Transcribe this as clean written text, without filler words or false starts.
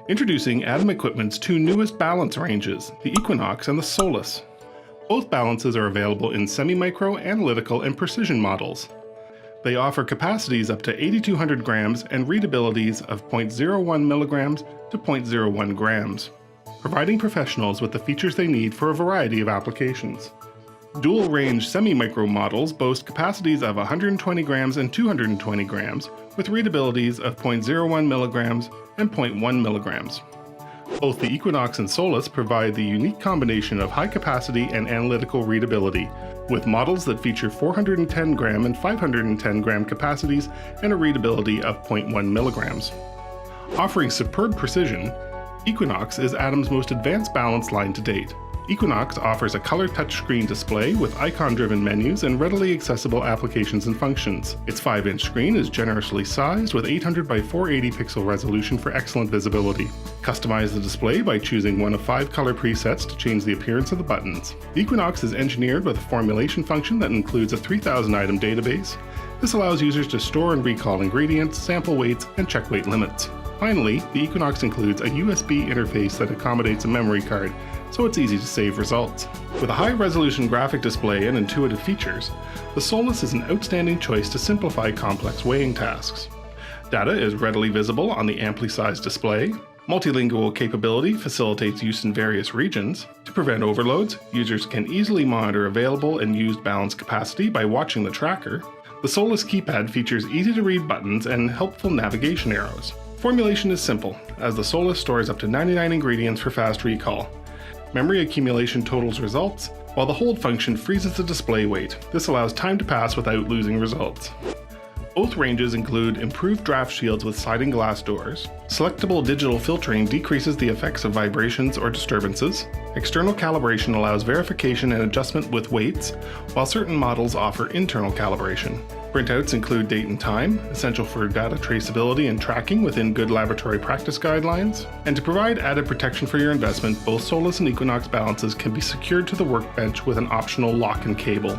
Introducing Atom Equipment's two newest balance ranges, the Equinox and the Solis. Both balances are available in semi-micro, analytical, and precision models. They offer capacities up to 8,200 grams and readabilities of 0.01 milligrams to 0.01 grams, providing professionals with the features they need for a variety of applications. Dual-range semi-micro models boast capacities of 120 grams and 220 grams, with readabilities of 0.01 milligrams and 0.1 milligrams. Both the Equinox and Solis provide the unique combination of high capacity and analytical readability, with models that feature 410 gram and 510 gram capacities and a readability of 0.1 milligrams. Offering superb precision, Equinox is Atom's most advanced balance line to date. Equinox offers a color touchscreen display with icon-driven menus and readily accessible applications and functions. Its 5-inch screen is generously sized with 800 by 480 pixel resolution for excellent visibility. Customize the display by choosing one of 5 color presets to change the appearance of the buttons. The Equinox is engineered with a formulation function that includes a 3,000-item database. This allows users to store and recall ingredients, sample weights, and check weight limits. Finally, the Equinox includes a USB interface that accommodates a memory card, so it's easy to save results. With a high-resolution graphic display and intuitive features, the Solis is an outstanding choice to simplify complex weighing tasks. Data is readily visible on the amply sized display. Multilingual capability facilitates use in various regions. To prevent overloads, users can easily monitor available and used balance capacity by watching the tracker. The Solis keypad features easy-to-read buttons and helpful navigation arrows. Formulation is simple, as the Solis stores up to 99 ingredients for fast recall. Memory accumulation totals results, while the hold function freezes the display weight. This allows time to pass without losing results. Both ranges include improved draft shields with sliding glass doors. Selectable digital filtering decreases the effects of vibrations or disturbances. External calibration allows verification and adjustment with weights, while certain models offer internal calibration. Printouts include date and time, essential for data traceability and tracking within good laboratory practice guidelines. And to provide added protection for your investment, both Solis and Equinox balances can be secured to the workbench with an optional lock and cable.